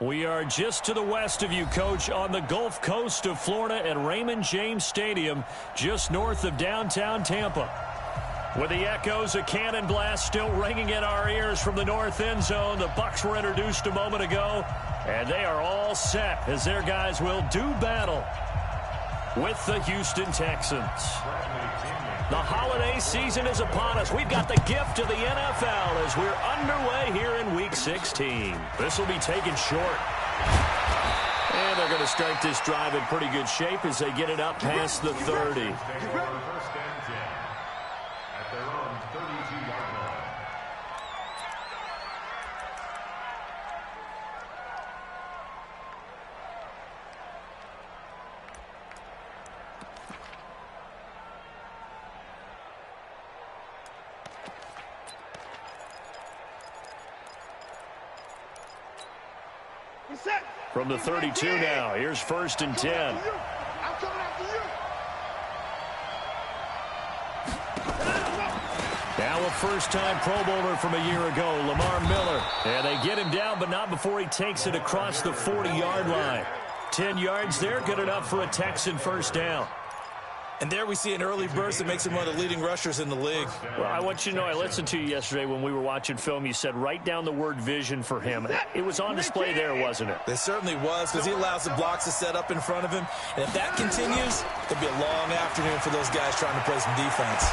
We are just to the west of you, Coach, on the Gulf Coast of Florida at Raymond James Stadium, just north of downtown Tampa. With the echoes of cannon blast still ringing in our ears from the north end zone, the Bucs were introduced a moment ago, and they are all set as their guys will do battle with the Houston Texans. The holiday season is upon us. We've got the gift of the NFL as we're underway here in Week 16. This will be taken short. And they're going to start this drive in pretty good shape as they get it up past the 30. From the 32 now, here's 1st and 10. Now a first-time Pro Bowler from a year ago, Lamar Miller. And they get him down, but not before he takes it across the 40-yard line. 10 yards there, good enough for a Texan first down. And there we see an early burst that makes him one of the leading rushers in the league. Well, I want you to know, I listened to you yesterday when we were watching film. You said write down the word vision for him. It was on display there, wasn't it? It certainly was, because he allows the blocks to set up in front of him. And if that continues, it'll be a long afternoon for those guys trying to play some defense.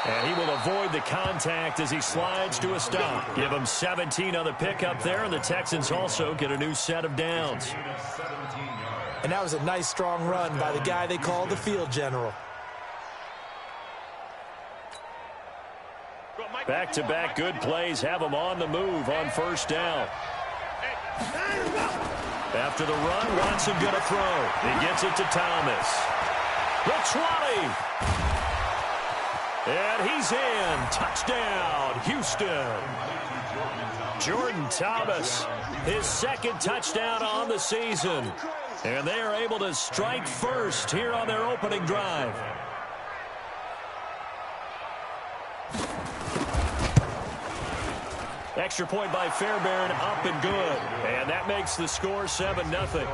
And he will avoid the contact as he slides to a stop. Give him 17 on the pickup there, and the Texans also get a new set of downs. And that was a nice, strong run by the guy they call the field general. Back-to-back good plays have him on the move on first down. After the run, Watson going to throw. He gets it to Thomas. The 20. And he's in. Touchdown, Houston. Jordan Thomas, his second touchdown on the season. And they are able to strike first here on their opening drive. Extra point by Fairbairn, up and good. And that makes the score 7-0.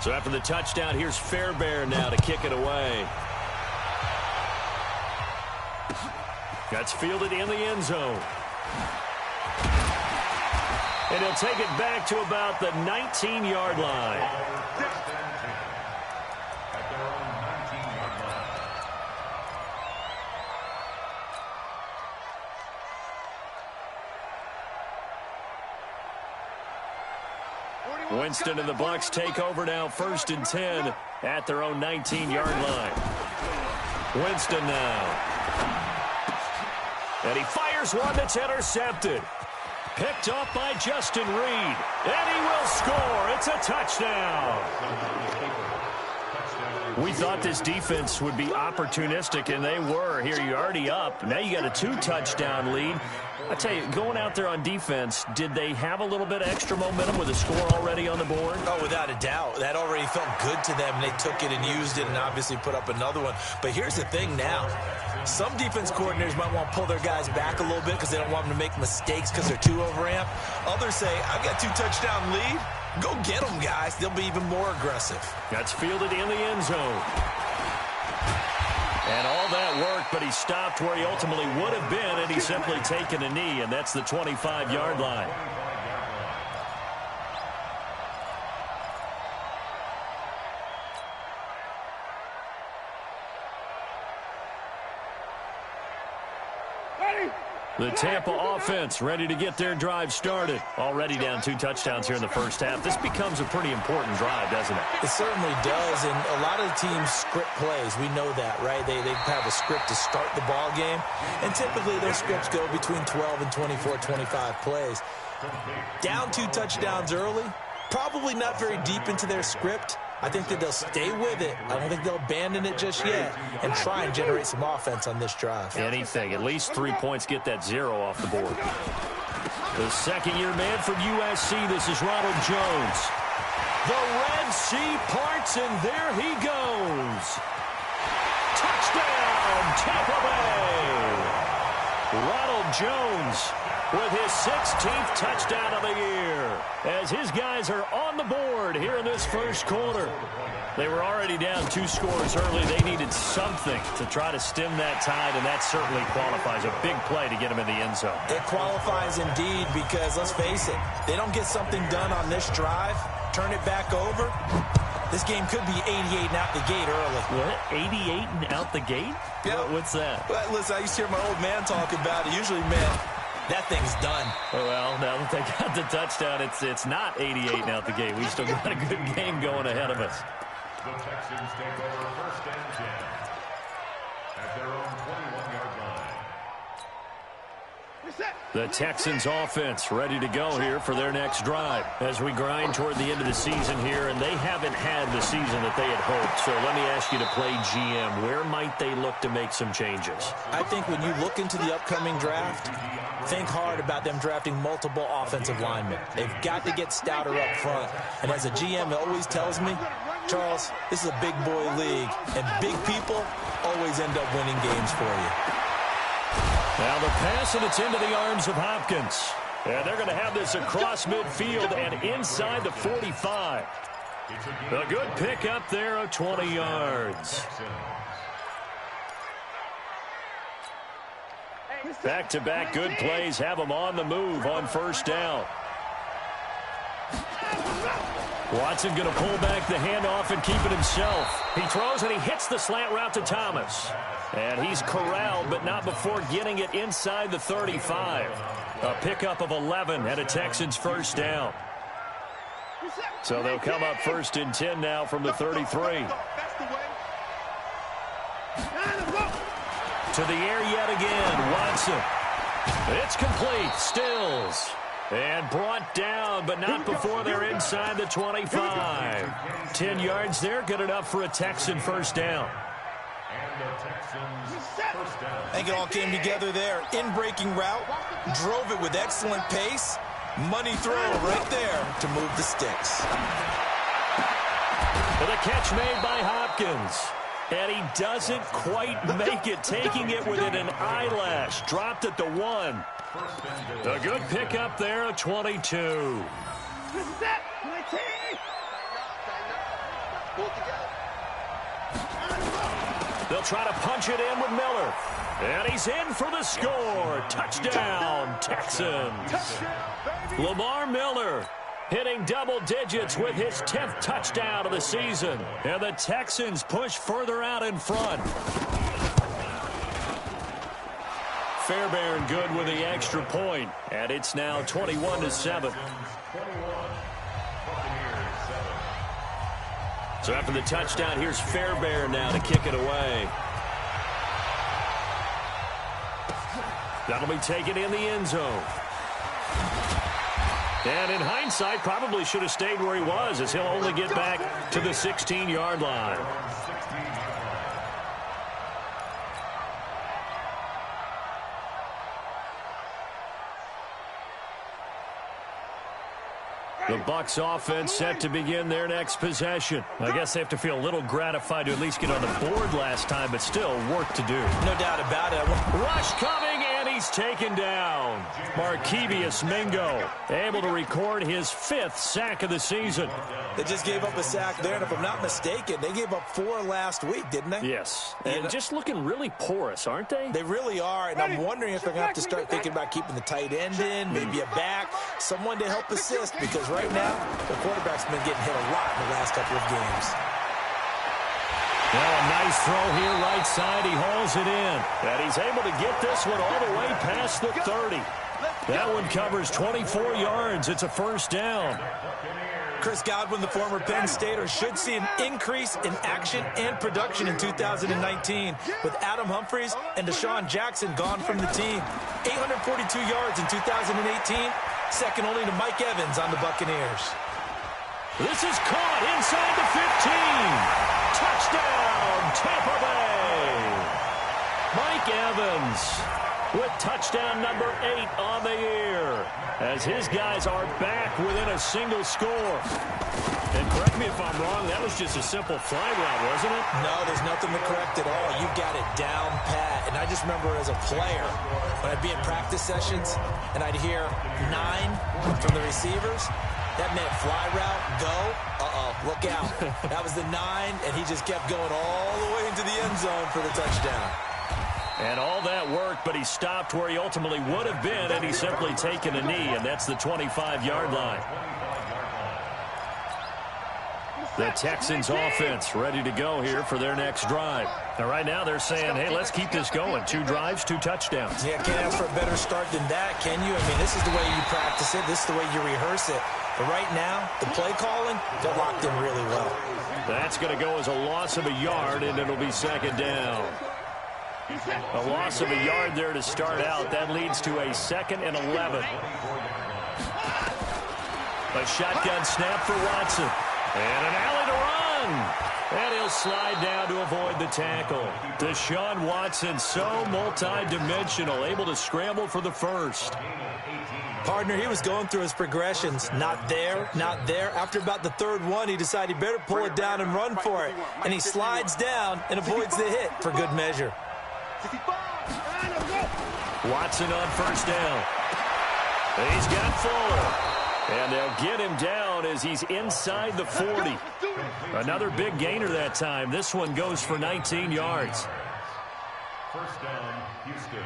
So after the touchdown, here's Fairbairn now to kick it away. That's fielded in the end zone. And he'll take it back to about the 19-yard line. Winston and the Bucs take over now, 1st and 10 at their own 19-yard line. Winston now. And he fires one that's intercepted. Picked up by Justin Reed. And he will score. It's a touchdown. We thought this defense would be opportunistic, and they were. Here, you're already up. Now you got a 2-touchdown lead. I tell you, going out there on defense, did they have a little bit of extra momentum with a score already on the board? Oh, without a doubt. That already felt good to them. They took it and used it and obviously put up another one. But here's the thing now. Some defense coordinators might want to pull their guys back a little bit because they don't want them to make mistakes because they're too overamped. Others say, I've got 2-touchdown lead. Go get them, guys. They'll be even more aggressive. That's fielded in the end zone. And all that worked, but he stopped where he ultimately would have been, and he's simply taken a knee, and that's the 25-yard line. The Tampa offense ready to get their drive started. Already down 2 touchdowns here in the first half. This becomes a pretty important drive, doesn't it? It certainly does, and a lot of the teams script plays. We know that, right? They have a script to start the ball game, and typically those scripts go between 12 and 24, 25 plays. Down 2 touchdowns early, probably not very deep into their script. I think that they'll stay with it. I don't think they'll abandon it just yet and try and generate some offense on this drive. Anything. At least 3 points, get that 0 off the board. The second-year man from USC, this is Ronald Jones. The Red Sea parts, and there he goes. Touchdown, Tampa Bay. Ronald Jones with his 16th touchdown of the year, as his guys are on the board here in this first quarter. They were already down 2 scores early. They needed something to try to stem that tide, and that certainly qualifies. A big play to get them in the end zone. It qualifies indeed because, let's face it, they don't get something done on this drive, turn it back over, this game could be 88 and out the gate early. What? 88 and out the gate? Yeah. What's that? Well, listen, I used to hear my old man talk about it. Usually meant that thing's done. Well, now that they got the touchdown, it's not 88 and out the gate. We still got a good game going ahead of us. The Texans take over 1st and 10 at their own 21-yard line. The Texans offense ready to go here for their next drive as we grind toward the end of the season here, and they haven't had the season that they had hoped. So let me ask you to play GM. Where might they look to make some changes? I think when you look into the upcoming draft, think hard about them drafting multiple offensive linemen. They've got to get stouter up front. And as a GM, it always tells me, Charles, this is a big boy league, and big people always end up winning games for you. Now the pass, and it's into the arms of Hopkins. And they're going to have this across midfield and inside the 45. A good pick up there of 20 yards. Back-to-back good plays have them on the move on 1st down. Watson going to pull back the handoff and keep it himself. He throws and he hits the slant route to Thomas. And he's corralled, but not before getting it inside the 35. A pickup of 11 and a Texans 1st down. So they'll come up 1st and 10 now from the 33. To the air yet again, Watson. It's complete, Stills. And brought down, but not before they're inside the 25. 10 yards there, good enough for a Texan 1st down. And the Texans 1st down. I think it all came together there. In-breaking route, drove it with excellent pace. Money throw right there to move the sticks. And the catch made by Hopkins. And he doesn't quite make it, taking it within an eyelash. Dropped at the 1. A good pickup there of 22. They'll try to punch it in with Miller. And he's in for the score. Touchdown, Texans. Lamar Miller hitting double digits with his 10th touchdown of the season. And the Texans push further out in front. Fairbairn good with the extra point. And it's now 21-7. So after the touchdown, here's Fairbairn now to kick it away. That'll be taken in the end zone. And in hindsight, probably should have stayed where he was, as he'll only get back to the 16-yard line. The Bucs offense set to begin their next possession. I guess they have to feel a little gratified to at least get on the board last time, but still work to do. No doubt about it. Rush coming, and he's taken down. Markevius Mingo able to record his 5th sack of the season. They just gave up a sack there, and if I'm not mistaken, they gave up 4 last week, didn't they? Yes, and just looking really porous, aren't they? They really are, and I'm wondering if they're going to have to start thinking about keeping the tight end in, maybe a back, someone to help assist, because right now, the quarterback's been getting hit a lot in the last couple of games. Well, a nice throw here right side. He hauls it in. And he's able to get this one all the way past the 30. That one covers 24 yards. It's a 1st down. Chris Godwin, the former Penn Stater, should see an increase in action and production in 2019 with Adam Humphries and Deshaun Jackson gone from the team. 842 yards in 2018, second only to Mike Evans on the Buccaneers. This is caught inside the 15. Touchdown, Tampa Bay. Mike Evans with touchdown number 8 on the year, as his guys are back within a single score. And correct me if I'm wrong, that was just a simple fly route, wasn't it? No, there's nothing to correct at all. You got it down pat. And I just remember as a player, when I'd be in practice sessions and I'd hear 9 from the receivers, that meant fly route, go, look out. That was the 9, and he just kept going all the way into the end zone for the touchdown. And all that worked, but he stopped where he ultimately would have been, and he's simply taken a knee, and that's the 25-yard line. The Texans offense ready to go here for their next drive. Now, right now they're saying, hey, let's keep this going. 2 drives, 2 touchdowns. Yeah, can't ask for a better start than that, can you? I mean, this is the way you practice it. This is the way you rehearse it. But right now, the play calling, they're locked in really well. That's going to go as a loss of a yard, and it'll be second down. A loss of a yard there to start out. That leads to a 2nd and 11. A shotgun snap for Watson. And an alley to run. And he'll slide down to avoid the tackle. Deshaun Watson, so multi-dimensional, able to scramble for the first. Partner, he was going through his progressions. Not there, not there. After about the 3rd one, he decided he better pull it down and run for it. And he slides down and avoids the hit for good measure. Watson on first down. He's got Fuller. And they'll get him down as he's inside the 40. Another big gainer that time. This one goes for 19 yards. First down, Houston.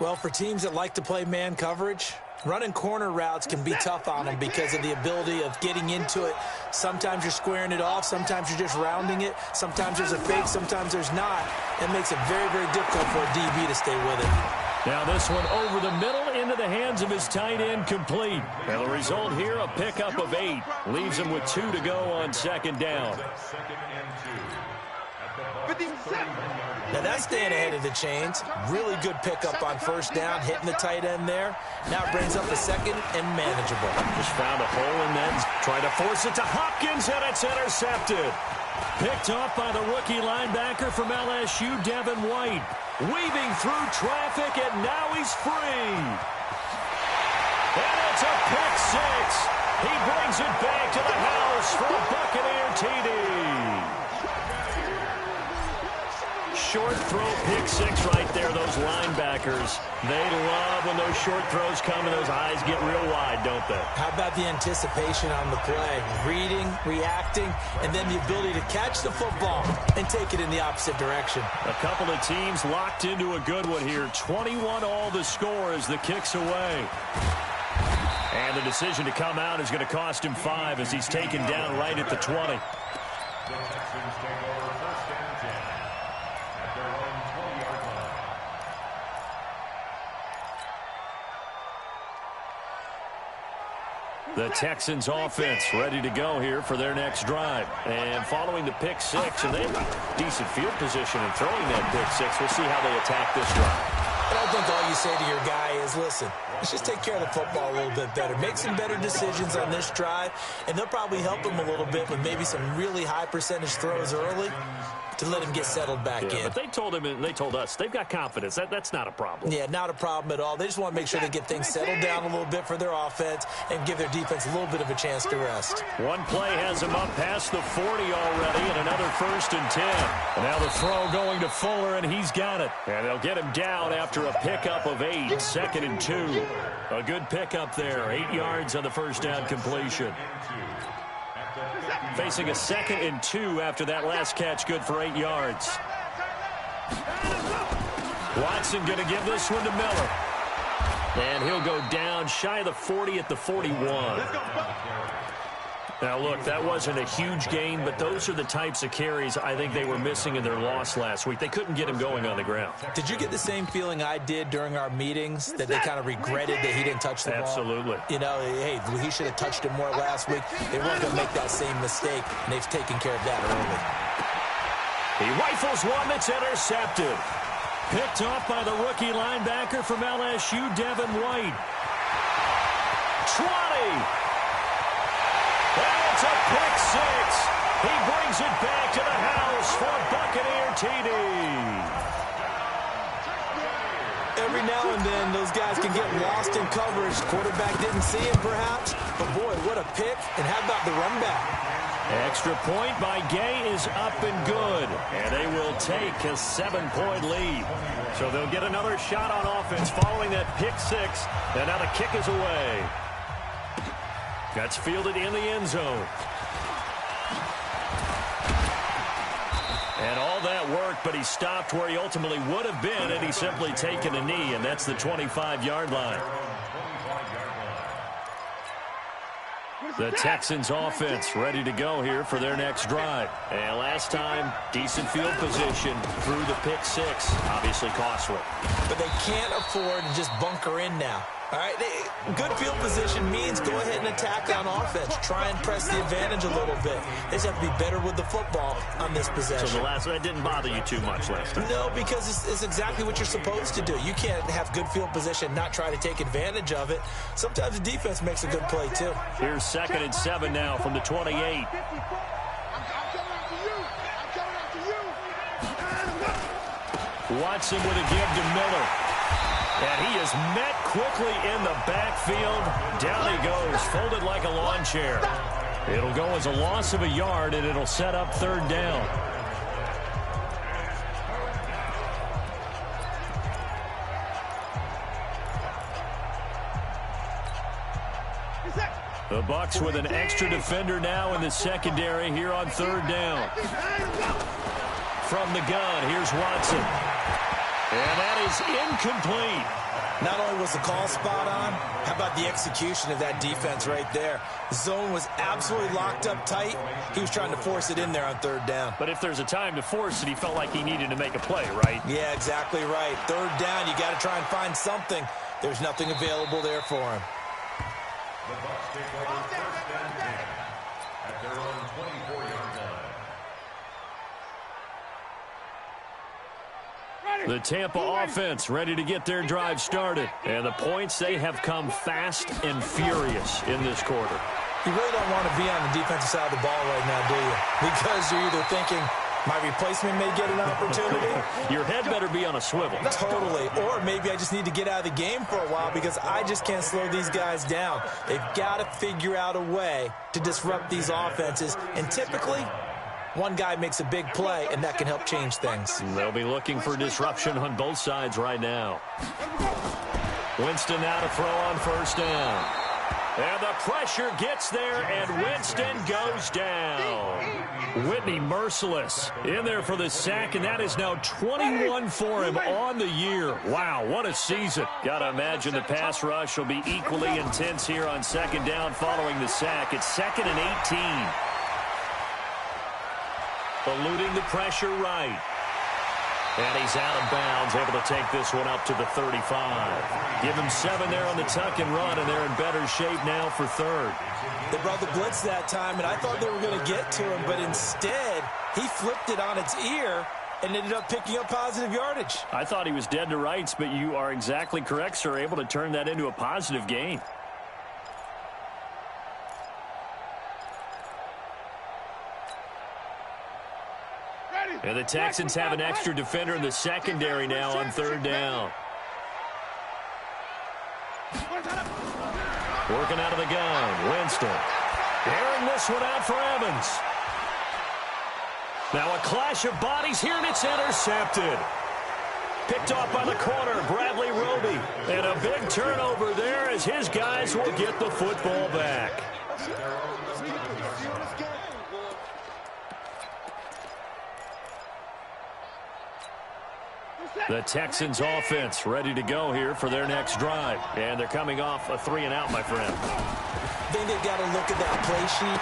Well, for teams that like to play man coverage, running corner routes can be tough on them because of the ability of getting into it. Sometimes you're squaring it off. Sometimes you're just rounding it. Sometimes there's a fake. Sometimes there's not. It makes it very, very difficult for a DB to stay with it. Now this one over the middle into the hands of his tight end, complete. And the result here, a pickup of 8. Leaves him with 2 to go on second down. Now that's staying ahead of the chains. Really good pickup on first down, hitting the tight end there. Now it brings up a 2nd and manageable. Just found a hole in that. Trying to force it to Hopkins, and it's intercepted. Picked off by the rookie linebacker from LSU, Devin White. Weaving through traffic, and now he's free. And it's a pick 6. He brings it back to the house for a Buccaneer TD. Short throw, pick 6 right there. Those linebackers, they love when those short throws come and those eyes get real wide, don't they? How about the anticipation on the play? Reading, reacting, and then the ability to catch the football and take it in the opposite direction. A couple of teams locked into a good one here. 21 all the score as the kick's away. And the decision to come out is going to cost him 5 as he's taken down right at the 20. The Texans take over first and 10 at their own 20-yard line. The Texans offense ready to go here for their next drive. And following the pick 6, and they have a decent field position in throwing that pick 6. We'll see how they attack this drive. I don't think all you say to your guy is, listen, let's just take care of the football a little bit better. Make some better decisions on this drive, and they'll probably help him a little bit with maybe some really high percentage throws early to let him get settled back in. But they told him and they told us they've got confidence. That's not a problem. Yeah, not a problem at all. They just want to make sure they get things settled down a little bit for their offense and give their defense a little bit of a chance to rest. One play has him up past the 40 already, and another first and 10. And now the throw going to Fuller, and he's got it. And they'll get him down after a pickup of 8, 2nd and 2. A good pickup there, 8 yards on the first down completion. Facing a 2nd and 2 after that last catch, good for 8 yards. Watson going to give this one to Miller. And he'll go down shy of the 40 at the 41. Now, look, that wasn't a huge gain, but those are the types of carries I think they were missing in their loss last week. They couldn't get him going on the ground. Did you get the same feeling I did during our meetings, that they kind of regretted that he didn't touch the ball? Absolutely. You know, hey, he should have touched it more last week. They weren't going to make that same mistake, and they've taken care of that early. He rifles one that's intercepted. Picked off by the rookie linebacker from LSU, Devin White. 20. And it's a pick 6. He brings it back to the house for a Buccaneer TD. Every now and then, those guys can get lost in coverage. Quarterback didn't see him, perhaps. But, boy, what a pick. And how about the run back? Extra point by Gay is up and good. And they will take a 7-point lead. So they'll get another shot on offense following that pick six. And now the kick is away. That's fielded in the end zone. And all that work, but he stopped where he ultimately would have been had he simply taken a knee, and that's the 25-yard line. The Texans offense ready to go here for their next drive. And last time, decent field position through the pick six. Obviously costly. But they can't afford to just bunker in now. All right, good field position means go ahead and attack on offense. Try and press the advantage a little bit. They just have to be better with the football on this possession. So the last one didn't bother you too much last time? No, because it's exactly what you're supposed to do. You can't have good field position and not try to take advantage of it. Sometimes the defense makes a good play, too. Here's 2nd and 7 now from the 28. Watson with a give to Miller. And he is met quickly in the backfield. Down he goes, folded like a lawn chair. It'll go as a loss of a yard, and it'll set up 3rd down. The Bucs with an extra defender now in the secondary here on 3rd down. From the gun, here's Watson. And that is incomplete. Not only was the call spot on, how about the execution of that defense right there? Zone was absolutely locked up tight. He was trying to force it in there on 3rd down. But if there's a time to force it, he felt like he needed to make a play, right? Yeah, exactly right. 3rd down, you got to try and find something. There's nothing available there for him. The Bucs take over 1st and 10 at their own 24-yard line. The Tampa offense ready to get their drive started. And the points, they have come fast and furious in this quarter. You really don't want to be on the defensive side of the ball right now, do you? Because you're either thinking, my replacement may get an opportunity. Your head better be on a swivel. Totally. Or maybe I just need to get out of the game for a while because I just can't slow these guys down. They've got to figure out a way to disrupt these offenses. And typically, one guy makes a big play, and that can help change things. They'll be looking for disruption on both sides right now. Winston now to throw on 1st down. And the pressure gets there, and Winston goes down. Whitney merciless in there for the sack, and that is now 21 for him on the year. Wow, what a season. Got to imagine the pass rush will be equally intense here on 2nd down following the sack. It's 2nd and 18. Eluding the pressure right. And he's out of bounds, able to take this one up to the 35. Give him 7 there on the tuck and run, and they're in better shape now for 3rd. They brought the blitz that time, and I thought they were going to get to him, but instead, he flipped it on its ear and ended up picking up positive yardage. I thought he was dead to rights, but you are exactly correct, sir, able to turn that into a positive gain. And the Texans have an extra defender in the secondary now on 3rd down. Working out of the gun, Winston. Airing this one out for Evans. Now a clash of bodies here, and it's intercepted. Picked off by the corner, Bradley Roby. And a big turnover there as his guys will get the football back. The Texans offense ready to go here for their next drive. And they're coming off a 3-and-out, my friend. I think they've got to look at that play sheet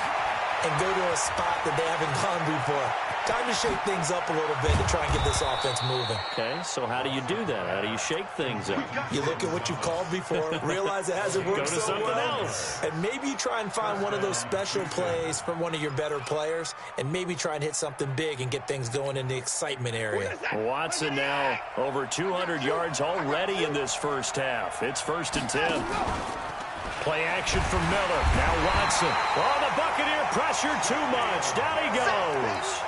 and go to a spot that they haven't gone before. Time to shake things up a little bit to try and get this offense moving. Okay, so how do you do that? How do you shake things up? You look at what you've called before, realize it hasn't worked Go to so something well, else. and maybe you try and find one of those special plays from one of your better players, and maybe try and hit something big and get things going in the excitement area. Watson now over 200 yards already in this first half. It's 1st and 10. Play action from Miller. Now Watson. Oh, the Buccaneer pressure too much. Down he goes.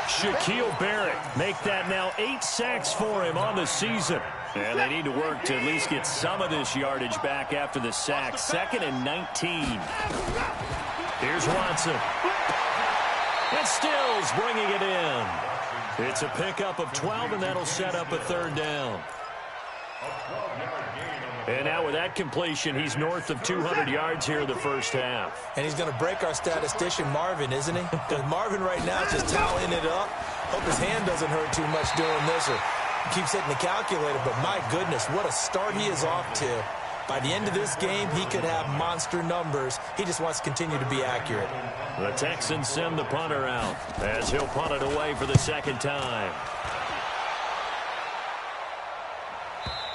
Shaquille Barrett make that now 8 sacks for him on the season. And they need to work to at least get some of this yardage back after the sack. 2nd and 19. Here's Watson. And Stills bringing it in. It's a pickup of 12, and that'll set up a 3rd down. And now with that completion, he's north of 200 yards here in the first half. And he's going to break our statistician, Marvin, isn't he? Because Marvin right now is just toweling it up. Hope his hand doesn't hurt too much doing this or keeps hitting the calculator. But my goodness, what a start he is off to. By the end of this game, he could have monster numbers. He just wants to continue to be accurate. The Texans send the punter out as he'll punt it away for the 2nd time.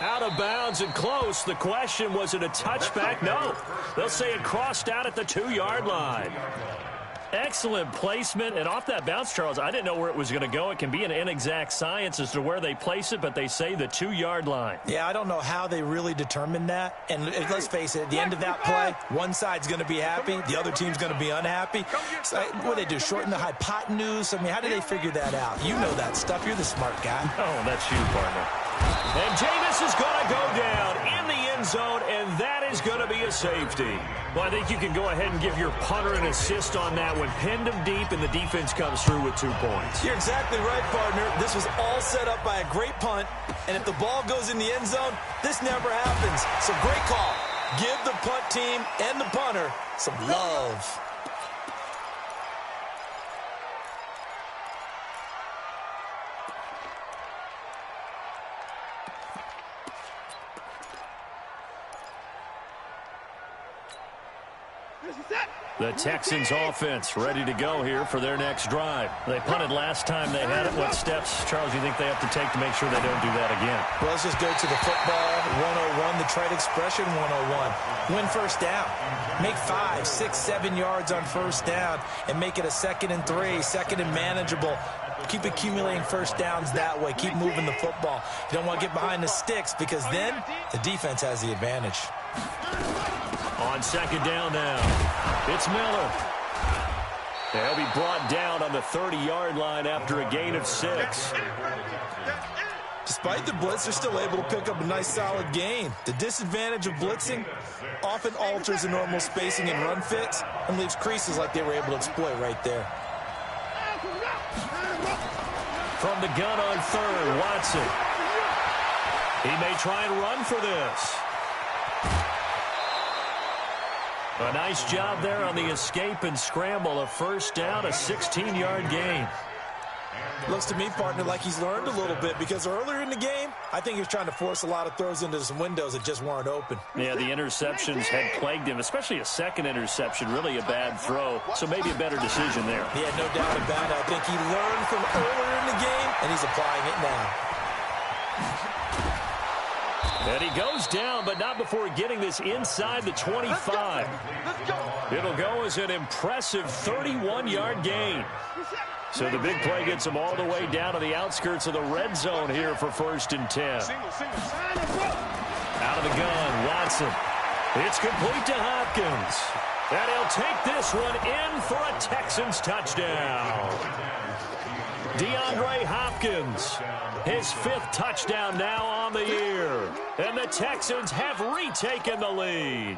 Out of bounds and close. The question, was it a touchback? No. They'll say it crossed out at the 2-yard line. Excellent placement, and off that bounce, Charles, I didn't know where it was going to go. It can be an inexact science as to where they place it, but they say the 2-yard line. Yeah, I don't know how they really determined that. And let's face it, at the end of that play, one side's going to be happy, the other team's going to be unhappy. So, what do they do, shorten the hypotenuse? I mean, how do they figure that out? You know that stuff. You're the smart guy. Oh, that's you, partner. And Jameis is going to go down in the end zone, and that is going to be a safety. Well, I think you can go ahead and give your punter an assist on that one. Pinned him deep, and the defense comes through with 2 points. You're exactly right, partner. This was all set up by a great punt, and if the ball goes in the end zone, this never happens. So great call. Give the punt team and the punter some love. The Texans offense ready to go here for their next drive. They punted last time they had it. What steps, Charles, do you think they have to take to make sure they don't do that again? Well, let's just go to the football 101, the trade expression 101. Win first down. Make 5, 6, 7 yards on first down and make it a 2nd and 3, 2nd and manageable. Keep accumulating first downs that way. Keep moving the football. You don't want to get behind the sticks because then the defense has the advantage. On 2nd down now, it's Miller. They'll be brought down on the 30-yard line after a gain of 6. Despite the blitz, they're still able to pick up a nice, solid gain. The disadvantage of blitzing often alters the normal spacing and run fits and leaves creases like they were able to exploit right there. From the gun on 3rd, Watson. He may try and run for this. A nice job there on the escape and scramble. A first down, a 16-yard gain. Looks to me, partner, like he's learned a little bit because earlier in the game, I think he was trying to force a lot of throws into some windows that just weren't open. Yeah, the interceptions had plagued him, especially a 2nd interception, really a bad throw. So maybe a better decision there. Yeah, no doubt about it. I think he learned from earlier in the game, and he's applying it now. And he goes down, but not before getting this inside the 25. It'll go as an impressive 31-yard gain. So the big play gets him all the way down to the outskirts of the red zone here for 1st and 10. Out of the gun, Watson. It's complete to Hopkins. And he'll take this one in for a Texans touchdown. DeAndre Hopkins, his 5th touchdown now on the year. And the Texans have retaken the lead.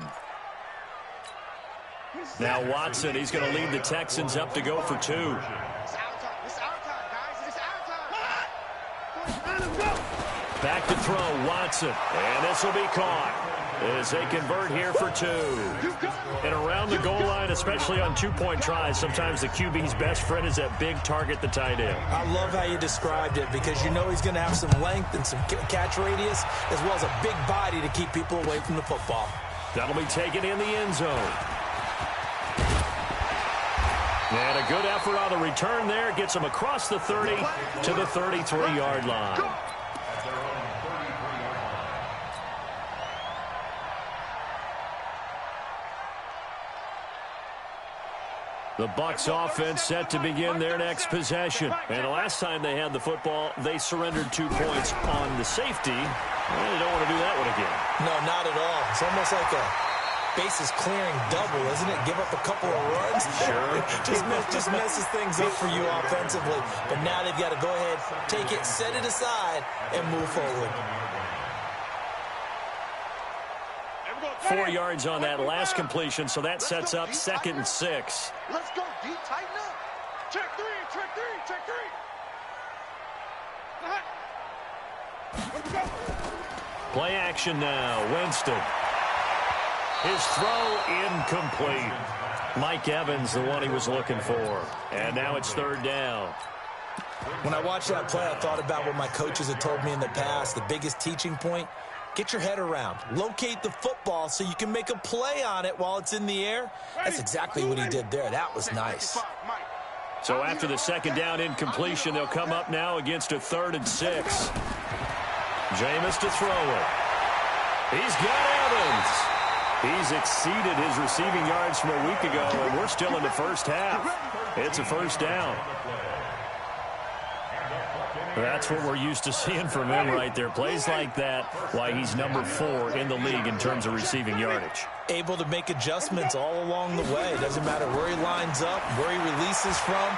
Now Watson, he's going to lead the Texans up to go for 2. Back to throw, Watson. And this will be caught as they convert here for 2. And around the goal line, especially on 2-point tries, sometimes the QB's best friend is that big target, the tight end. I love how you described it because you know he's going to have some length and some catch radius as well as a big body to keep people away from the football. That'll be taken in the end zone. And a good effort on the return there. Gets him across the 30 to the 33-yard line. The Bucs offense set to begin their next possession. And the last time they had the football, they surrendered 2 points on the safety. Well, they don't want to do that one again. No, not at all. It's almost like a bases clearing double, isn't it? Give up a couple of runs. Sure. just messes things up for you offensively. But now they've got to go ahead, take it, set it aside, and move forward. 4 yards on that last completion, so that sets up 2nd and 6. Let's go, D. Tighten up. Check three, check three, check three. Play action now. Winston. His throw incomplete. Mike Evans, the one he was looking for. And now it's 3rd down. When I watched that play, I thought about what my coaches had told me in the past. The biggest teaching point, get your head around. Locate the football so you can make a play on it while it's in the air. That's exactly what he did there. That was nice. So after the 2nd down incompletion, they'll come up now against a 3rd and 6. Jameis to throw it. He's got Evans. He's exceeded his receiving yards from a week ago, and we're still in the first half. It's a 1st down. That's what we're used to seeing from him right there. Plays like that, why he's number 4 in the league in terms of receiving yardage. Able to make adjustments all along the way. Doesn't matter where he lines up, where he releases from.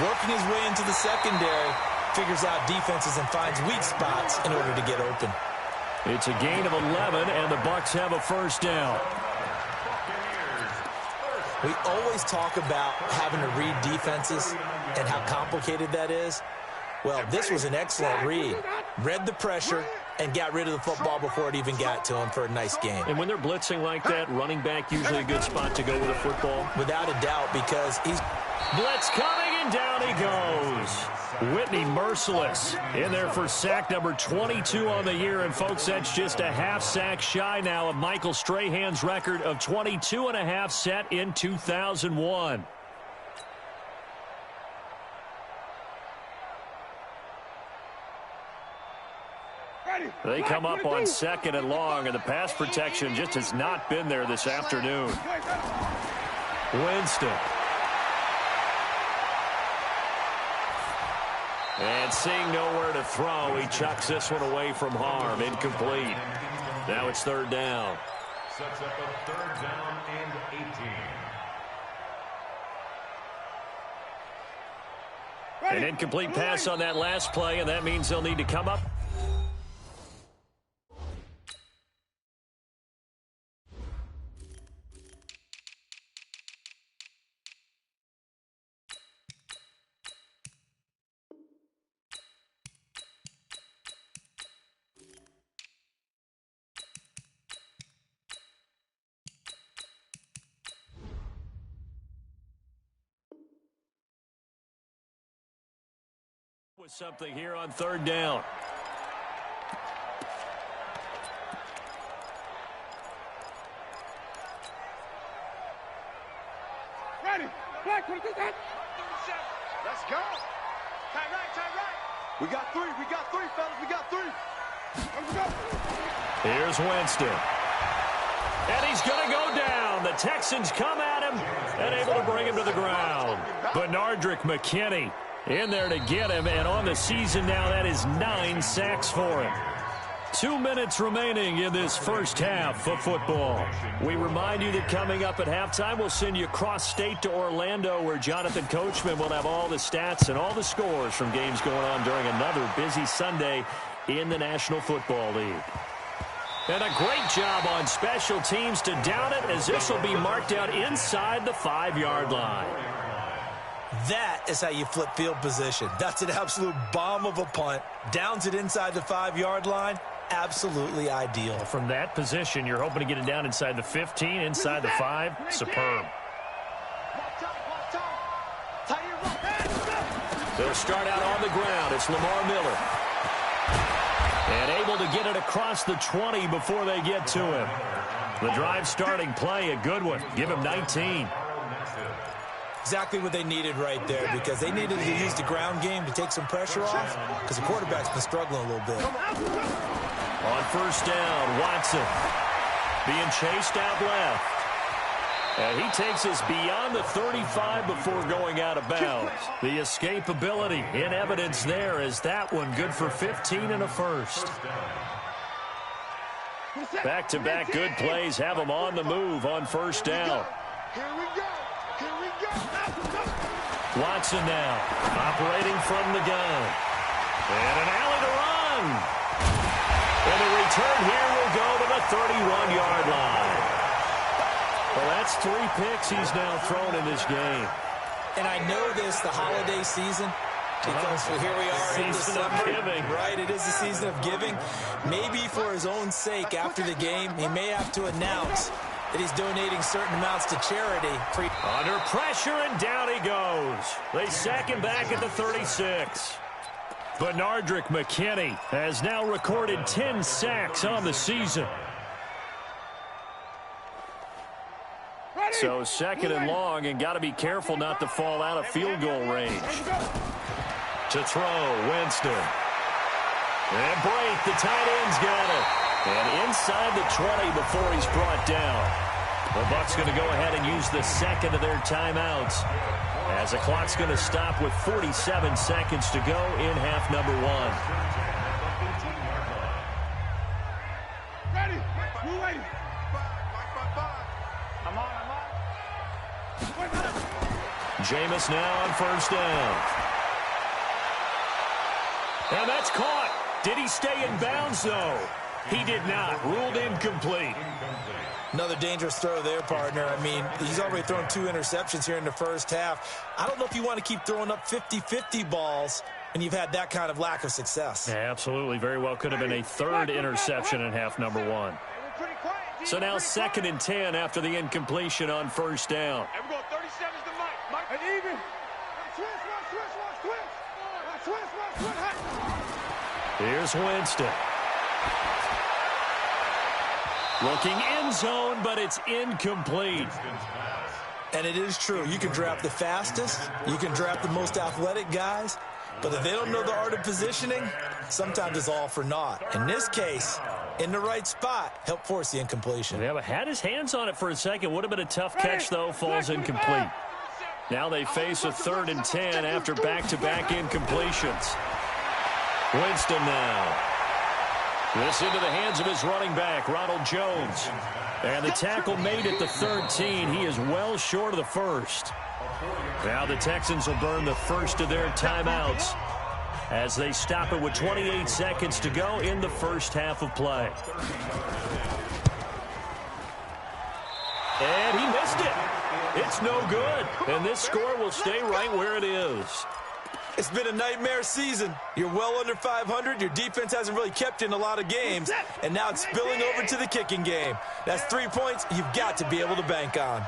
Working his way into the secondary, figures out defenses and finds weak spots in order to get open. It's a gain of 11, and the Bucs have a 1st down. We always talk about having to read defenses and how complicated that is. Well, this was an excellent read. Read the pressure and got rid of the football before it even got to him for a nice game. And when they're blitzing like that, running back usually a good spot to go with a football? Without a doubt, because he's... Blitz coming, and down he goes. Whitney merciless in there for sack number 22 on the year. And, folks, that's just a half sack shy now of Michael Strahan's record of 22 and a half set in 2001. They come up on 2nd and long, and the pass protection just has not been there this afternoon. Winston. And seeing nowhere to throw, he chucks this one away from harm. Incomplete. Now it's 3rd down. Sets up a 3rd down and 18. An incomplete pass on that last play, and that means they'll need to come up. With something here on 3rd down. Ready. Black, what is that? 37. Let's go. Tight right, tight right. We got 3, fellas. We got 3. Let's go. Here's Winston. And he's going to go down. The Texans come at him and able to bring him to the ground. Bernardrick McKinney in there to get him, and on the season now, that is 9 sacks for him. 2 minutes remaining in this first half of football. We remind you that coming up at halftime, we'll send you cross-state to Orlando, where Jonathan Coachman will have all the stats and all the scores from games going on during another busy Sunday in the National Football League. And a great job on special teams to down it, as this will be marked out inside the 5-yard line. That is how you flip field position. That's an absolute bomb of a punt. Downs it inside the 5-yard line. Absolutely ideal. From that position, you're hoping to get it down inside the 15, inside the 5. Superb. They'll start out on the ground. It's Lamar Miller. And able to get it across the 20 before they get to him. The drive starting play, a good one. Give him 19. Exactly what they needed right there, because they needed to use the ground game to take some pressure off, because the quarterback's been struggling a little bit. On 1st down, Watson being chased out left. And he takes us beyond the 35 before going out of bounds. The escapability in evidence there, as that one good for 15 and a 1st. Back-to-back good plays have them on the move on first down. Here we go. Here we go. Watson now operating from the gun. And an alley to run. And the return here will go to the 31-yard line. Well, that's 3 picks he's now thrown in this game. And I know this, the holiday season, because here we are in December, right? It is the season of giving. Maybe for his own sake, after the game, he may have to announce that he's donating certain amounts to charity. Under pressure, and down he goes. They sack him back at the 36. Bernardrick McKinney has now recorded 10 sacks on the season. So second and long, and got to be careful not to fall out of field goal range. To throw, Winston. And break, the tight end's got it. And inside the 20 before he's brought down. The Bucs going to go ahead and use the second of their timeouts, as the clock's going to stop with 47 seconds to go in half number 1. Ready. We're ready. I'm on. Jameis now on first down. And that's caught. Did he stay in bounds, though? He did not. Ruled incomplete. Another dangerous throw there, partner. I mean, he's already thrown 2 interceptions here in the first half. I don't know if you want to keep throwing up 50-50 balls, and you've had that kind of lack of success. Yeah, absolutely. Very well could have been a 3rd interception in half number 1. So now 2nd and 10 after the incompletion on first down. And we're going 37's the Mike. And even. Here's Winston. Looking end zone, but it's incomplete. And it is true. You can draft the fastest. You can draft the most athletic guys. But if they don't know the art of positioning, sometimes it's all for naught. In this case, in the right spot, help force the incompletion. Yeah, but had his hands on it for a second. Would have been a tough catch, though. Falls incomplete. Now they face a 3rd and 10 after back-to-back incompletions. Winston now. This into the hands of his running back, Ronald Jones. And the tackle made at the 13. He is well short of the first. Now the Texans will burn the first of their timeouts as they stop it with 28 seconds to go in the first half of play. And he missed it. It's no good. And this score will stay right where it is. It's been a nightmare season. You're well under 500. Your defense hasn't really kept you in a lot of games. And now it's spilling over to the kicking game. That's 3 points you've got to be able to bank on.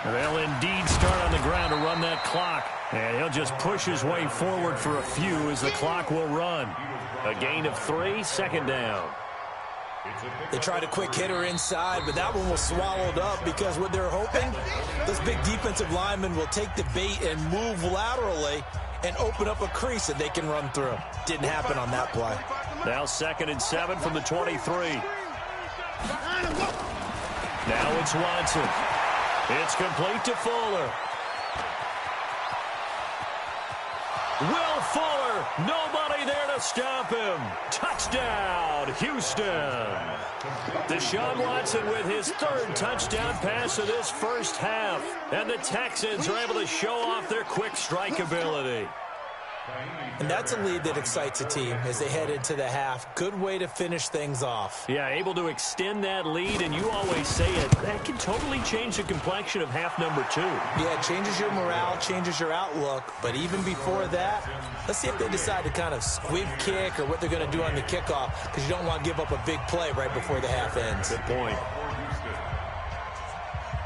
They'll indeed start on the ground to run that clock. And he'll just push his way forward for a few as the clock will run. A gain of 3, 2nd down. They tried a quick hitter inside, but that one was swallowed up because what they're hoping, this big defensive lineman will take the bait and move laterally and open up a crease that they can run through. Didn't happen on that play. Now 2nd and 7 from the 23. Now it's Watson. It's complete to Fuller. Will Fuller, nobody there to stop him. Touchdown, Houston. Deshaun Watson with his 3rd touchdown pass of this first half. And the Texans are able to show off their quick strike ability. And that's a lead that excites a team as they head into the half. Good way to finish things off. Yeah, able to extend that lead, and you always say it, that can totally change the complexion of half number 2. Yeah, it changes your morale, changes your outlook. But even before that, let's see if they decide to kind of squib kick or what they're going to do on the kickoff, because you don't want to give up a big play right before the half ends. Good point.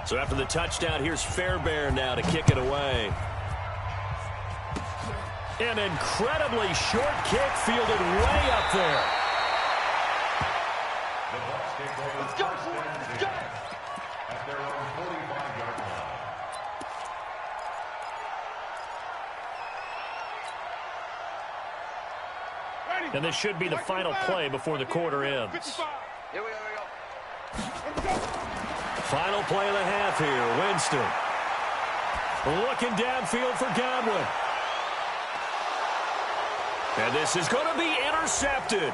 So after the touchdown, here's Fairbairn now to kick it away. An incredibly short kick fielded way up there. Let's go, let's go. At their own 45-yard line. And this should be the final play before the quarter ends. Here we go. Final play of the half here. Winston looking downfield for Godwin. And this is going to be intercepted.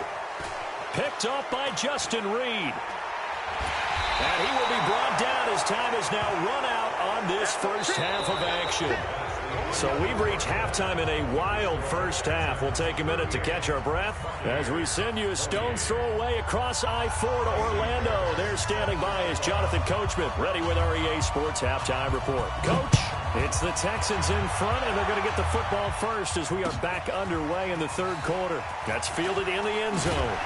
Picked up by Justin Reed. And he will be brought down as time is now run out on this first half of action. So we've reached halftime in a wild first half. We'll take a minute to catch our breath as we send you a stone's throw away across I-4 to Orlando. There standing by is Jonathan Coachman, ready with our EA Sports Halftime Report. Coach, it's the Texans in front, and they're going to get the football first as we are back underway in the third quarter. That's fielded in the end zone.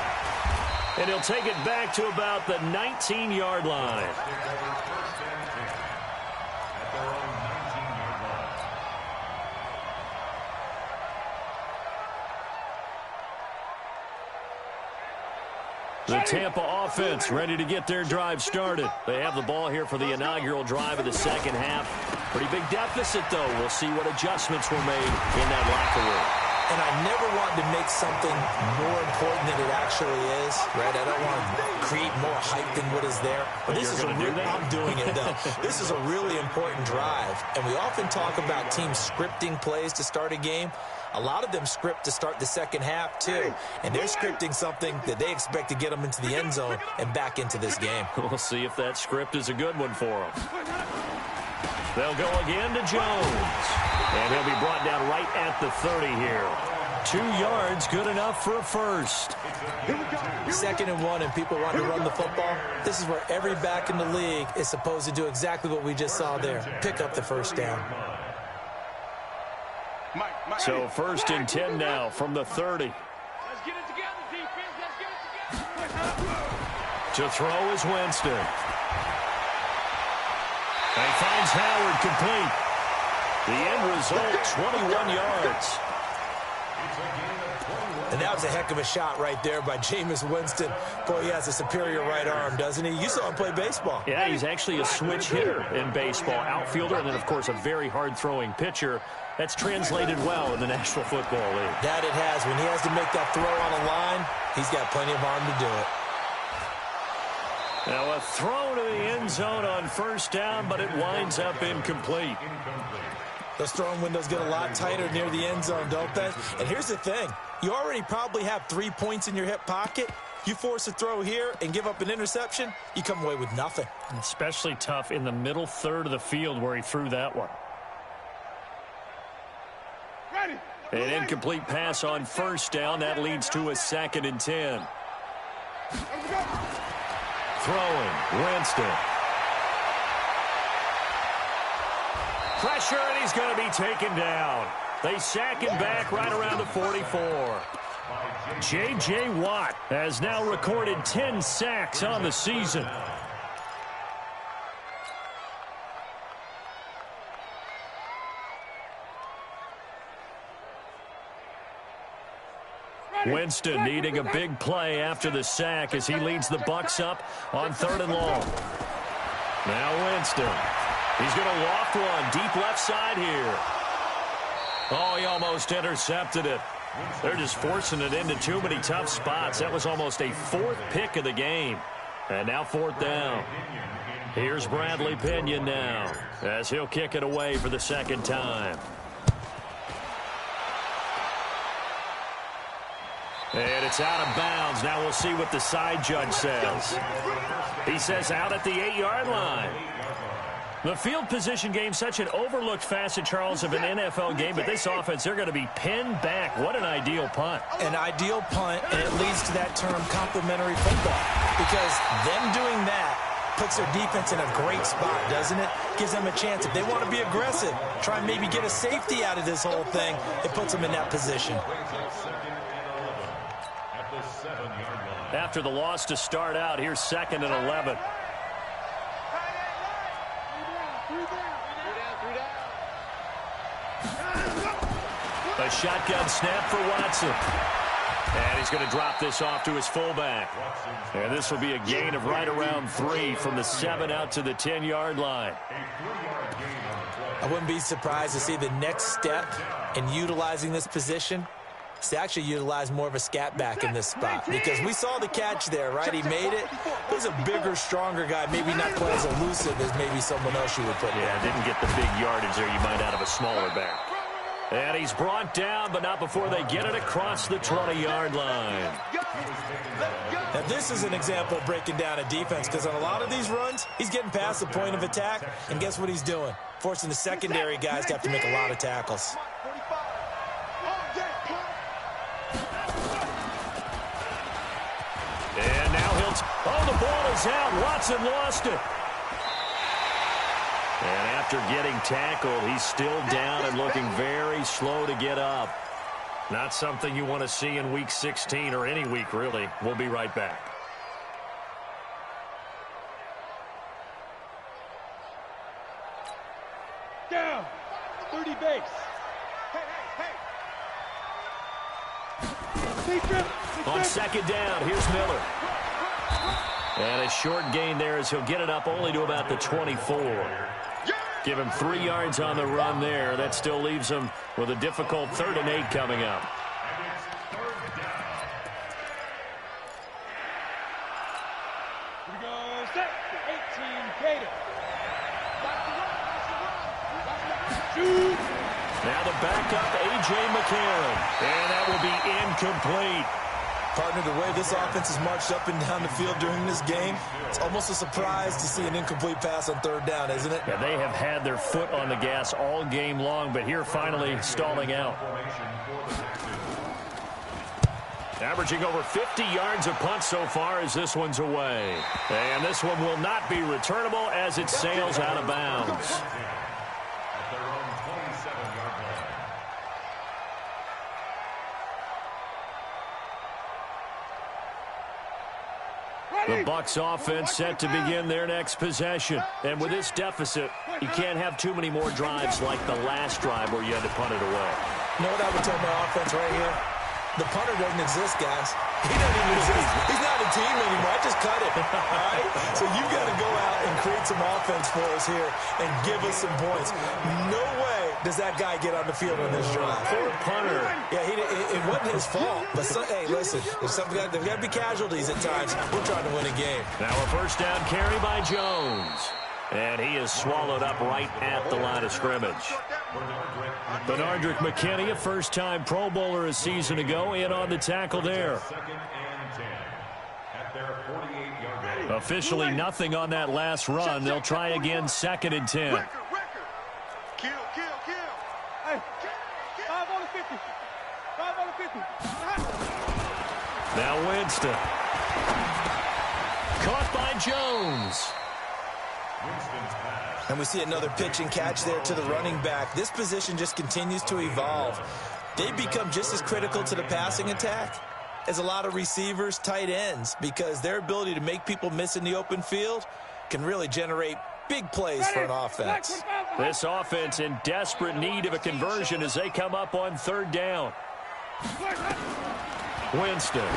And he'll take it back to about the 19-yard line. The Tampa offense ready to get their drive started. They have the ball here for the inaugural drive of the second half. Pretty big deficit, though. We'll see what adjustments were made in that locker room. And I never want to make something more important than it actually is, right? I don't want to create more hype than what is there. But this is I'm doing it, though. This is a really important drive. And we often talk about teams scripting plays to start a game. A lot of them script to start the second half, too. And they're scripting something that they expect to get them into the end zone and back into this game. We'll see if that script is a good one for them. They'll go again to Jones. And he'll be brought down right at the 30 here. 2 yards, good enough for a first. 2nd and 1, and people want to run the football. This is where every back in the league is supposed to do exactly what we just saw there. Pick up the first down. So 1st and 10 now from the 30. Let's get it together, defense. Let's get it together. To throw is Winston. And finds Howard complete. The end result, 21 yards. And that was a heck of a shot right there by Jameis Winston. Boy, he has a superior right arm, doesn't he? You saw him play baseball. Yeah, he's actually a switch hitter in baseball. Outfielder, and then, of course, a very hard-throwing pitcher. That's translated well in the National Football League. That it has. When he has to make that throw on a line, he's got plenty of arm to do it. Now a throw to the end zone on first down, but it winds up incomplete. Those throwing windows get a lot tighter near the end zone, don't they? And here's the thing. You already probably have 3 points in your hip pocket. You force a throw here and give up an interception, you come away with nothing. Especially tough in the middle third of the field where he threw that one. An incomplete pass on first down. That leads to a 2nd and 10. Throwing, Winston. Pressure, and he's going to be taken down. They sack him back right around the 44. J.J. Watt has now recorded 10 sacks on the season. Winston needing a big play after the sack as he leads the Bucs up on 3rd and long. Now Winston. He's going to loft one deep left side here. Oh, he almost intercepted it. They're just forcing it into too many tough spots. That was almost a 4th pick of the game. And now 4th down. Here's Bradley Pinion now as he'll kick it away for the 2nd time. And it's out of bounds. Now we'll see what the side judge says. He says out at the 8-yard line. The field position game, such an overlooked facet, Charles, of an NFL game, but this offense, they're going to be pinned back. What an ideal punt. An ideal punt, and it leads to that term complementary football, because them doing that puts their defense in a great spot, doesn't it? Gives them a chance. If they want to be aggressive, try and maybe get a safety out of this whole thing, it puts them in that position. After the loss to start out, here's 2nd and 11. A shotgun snap for Watson. And he's going to drop this off to his fullback. And this will be a gain of right around 3 from the 7 out to the 10-yard line. I wouldn't be surprised to see the next step in utilizing this position is to actually utilize more of a scat back in this spot, because we saw the catch there, right? He made it. There's a bigger, stronger guy, maybe not quite as elusive as maybe someone else you would put in. Yeah, didn't get the big yardage there you might out of a smaller back. And he's brought down, but not before they get it across the 20-yard line. Now, this is an example of breaking down a defense, because on a lot of these runs, he's getting past the point of attack, and guess what he's doing? Forcing the secondary guys to have to make a lot of tackles. And now the ball is out. Watson lost it. And after getting tackled, he's still down and looking very slow to get up. Not something you want to see in Week 16 or any week, really. We'll be right back. Down. 30 base. Hey. On second down, here's Miller. And a short gain there as he'll get it up only to about the 24. Give him 3 yards on the run there. That still leaves him with a difficult 3rd and 8 coming up. Here we go. Set. 18 Gator. Now the backup, A.J. McCarron. And that will be incomplete. Partner, the way this offense has marched up and down the field during this game, it's almost a surprise to see an incomplete pass on 3rd down, isn't it? Yeah, they have had their foot on the gas all game long, but here finally stalling out. Averaging over 50 yards a punt so far as this one's away. And this one will not be returnable as it sails out of bounds. The Bucs offense set to begin their next possession. And with this deficit, you can't have too many more drives like the last drive where you had to punt it away. You know what I would tell my offense right here? The punter doesn't exist, guys. He doesn't even exist. He's not a team anymore. I just cut it. All right? So you've got to go out and create some offense for us here and give us some points. No way does that guy get on the field on this drive. Poor punter. Yeah, it wasn't his fault. But, hey, listen, there's got to be casualties at times. We're trying to win a game. Now a 1st down carry by Jones. And he is swallowed up right at the line of scrimmage. Benardrick McKinney, a first-time Pro Bowler a season ago, in on the tackle there. Officially nothing on that last run. They'll try again 2nd and 10. Kill. Hey, 5 on the 50. 5 on the 50. Now Winston. Caught by Jones. And we see another pitch and catch there to the running back. This position just continues to evolve. They become just as critical to the passing attack as a lot of receivers, tight ends, because their ability to make people miss in the open field can really generate big plays for an offense. This offense in desperate need of a conversion as they come up on 3rd down. Winston.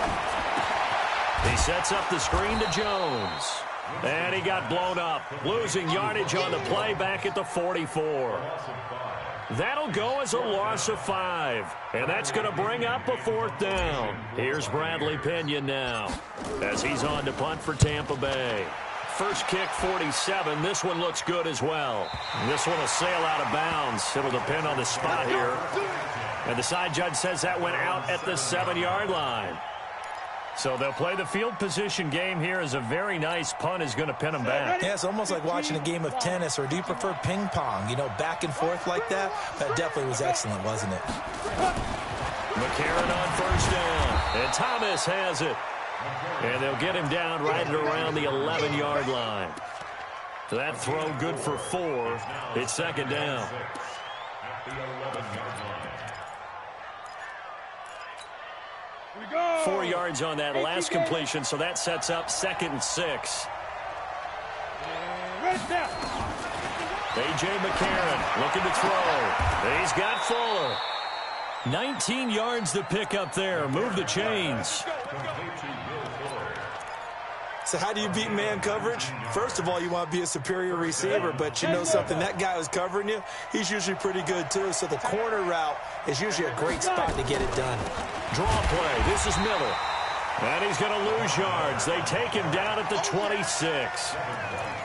He sets up the screen to Jones. And he got blown up, losing yardage on the play back at the 44. That'll go as a loss of 5. And that's going to bring up a 4th down. Here's Bradley Pinion now as he's on to punt for Tampa Bay. First kick, 47. This one looks good as well. This one will sail out of bounds. It'll depend on the spot here. And the side judge says that went out at the 7-yard line. So they'll play the field position game here as a very nice punt is going to pin them back. Yeah, it's almost like watching a game of tennis, or do you prefer ping pong? You know, back and forth like that? That definitely was excellent, wasn't it? McCarron on 1st down. And Thomas has it. And they'll get him down right at around the 11-yard line. So that throw good for 4. It's 2nd down. 4 yards on that last completion, so that sets up 2nd and 6. A.J. McCarron looking to throw. He's got Fuller. 19 yards to pick up there. Move the chains. So how do you beat man coverage? First of all, you want to be a superior receiver, but you know something, that guy who's covering you, he's usually pretty good too. So the corner route is usually a great spot to get it done. Draw play. This is Miller. And he's going to lose yards. They take him down at the 26.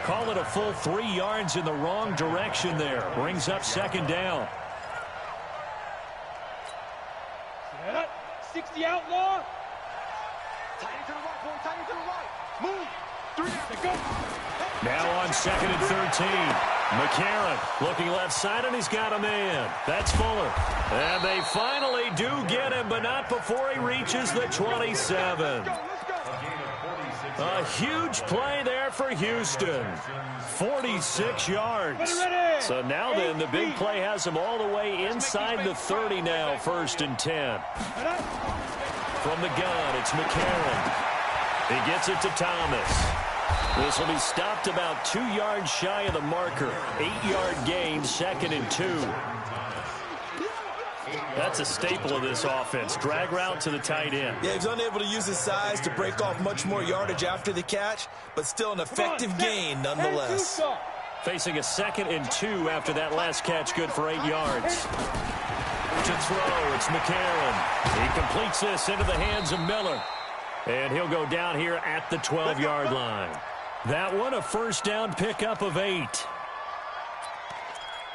Call it a full 3 yards in the wrong direction there. Brings up 2nd down. 360 outlaw. Tight to the right, boy. Tight to the right. Move. 3 to go. Now on 2nd and 13. McCarron looking left side, and he's got a man. That's Fuller. And they finally do get him, but not before he reaches the 27. A huge play there for Houston. 46 yards. So now then, the big play has him all the way inside the 30 now, 1st and 10. From the gun, it's McCarron. He gets it to Thomas. This will be stopped about 2 yards shy of the marker. 8-yard gain, 2nd and 2. That's a staple of this offense. Drag route to the tight end. Yeah, he's unable to use his size to break off much more yardage after the catch, but still an effective gain nonetheless. Facing a 2nd and 2 after that last catch, good for 8 yards. To throw, it's McCarron. He completes this into the hands of Miller. And he'll go down here at the 12-yard line. That one, a 1st down pickup of 8.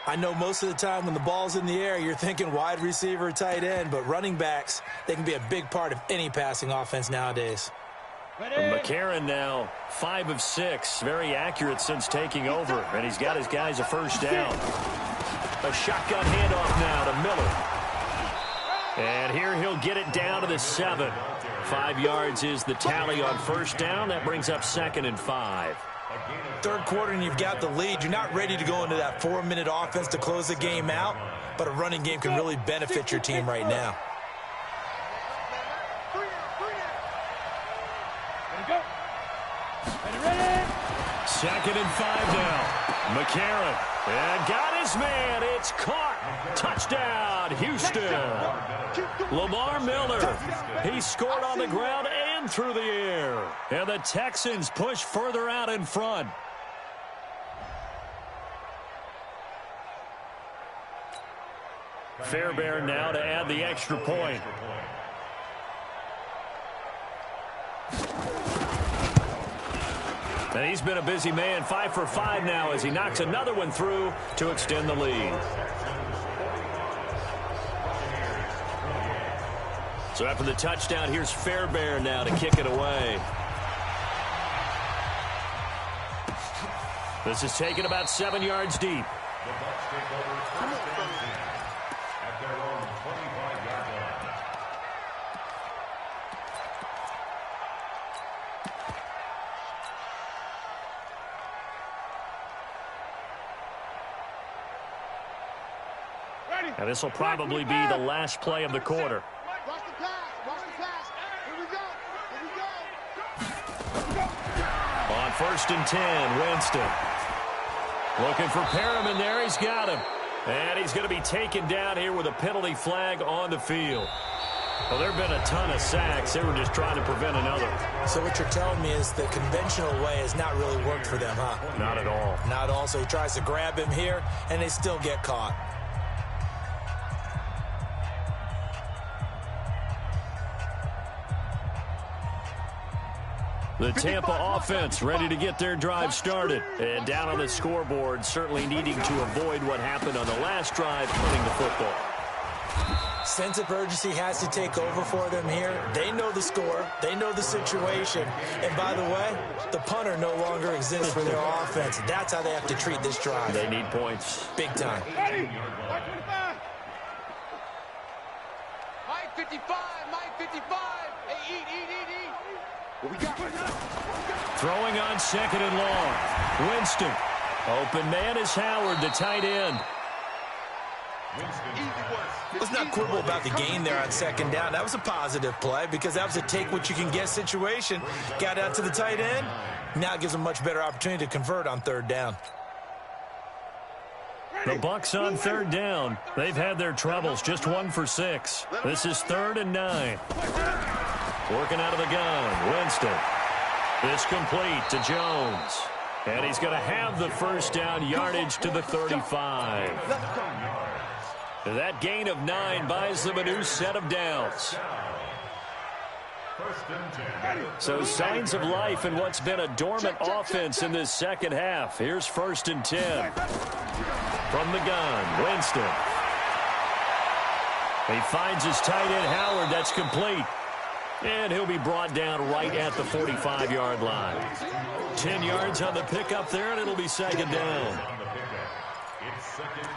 I know most of the time when the ball's in the air, you're thinking wide receiver, tight end, but running backs, they can be a big part of any passing offense nowadays. McCarron now 5 of 6, very accurate since taking over, and he's got his guys a 1st down. A shotgun handoff now to Miller. And here he'll get it down to the 7. 5 yards is the tally on 1st down. That brings up 2nd and 5. 3rd quarter and you've got the lead. You're not ready to go into that 4-minute offense to close the game out, but a running game can really benefit your team right now. Second and 5 now. McCarron. And got his man. It's caught. Touchdown, Houston. Lamar Miller. He scored on the ground and through the air. And the Texans push further out in front. Fairbairn now to add the extra point. And he's been a busy man, 5 for 5 now as he knocks another one through to extend the lead. So after the touchdown, here's Fairbairn now to kick it away. This is taken about 7 yards deep. The Bucs take over first and 10 at their own 25-yard line. And this will probably be the last play of the quarter. Watch the pass. Watch the pass. Here we go. Here we go. On 1st and 10, Winston. Looking for Perriman there. He's got him. And he's going to be taken down here with a penalty flag on the field. Well, there have been a ton of sacks. They were just trying to prevent another. So what you're telling me is the conventional way has not really worked for them, huh? Not at all. Not at all. So he tries to grab him here, and they still get caught. The Tampa offense ready to get their drive started. And down on the scoreboard, certainly needing to avoid what happened on the last drive, punting the football. Sense of urgency has to take over for them here. They know the score. They know the situation. And by the way, the punter no longer exists for their offense. That's how they have to treat this drive. They need points. Big time. Mike 55. Mike 55. Hey, eat. What we got? Throwing on 2nd and long. Winston. Open man is Howard, the tight end. Let's not quibble about the gain there on 2nd down. That was a positive play because that was a take-what-you-can-get situation. Got out to the tight end. Now it gives them a much better opportunity to convert on 3rd down. The Bucs on 3rd down. They've had their troubles, just 1 for 6. This is 3rd and 9. Working out of the gun, Winston. This complete to Jones. And he's going to have the 1st down, yardage to the 35. That gain of 9 buys them a new set of downs. So signs of life in what's been a dormant offense in this second half. Here's 1st and 10. From the gun, Winston. He finds his tight end, Howard. That's complete. And he'll be brought down right at the 45-yard line. 10 yards on the pickup there, and it'll be second down.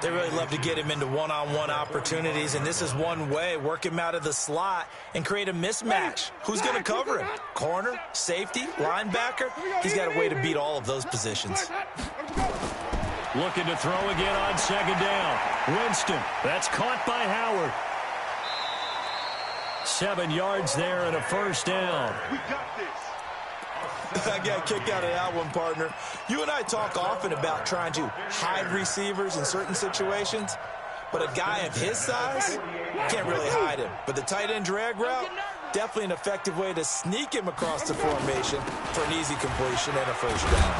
They really love to get him into one-on-one opportunities, and this is one way. Work him out of the slot and create a mismatch. Who's going to cover him? Corner, safety, linebacker? He's got a way to beat all of those positions. Looking to throw again on second down. Winston, that's caught by Howard. 7 yards there and a first down. We got this. I got a kick out of that one, partner. You and I talk often about trying to hide receivers in certain situations, but a guy of his size can't really hide him. But the tight end drag route, definitely an effective way to sneak him across the formation for an easy completion and a first down.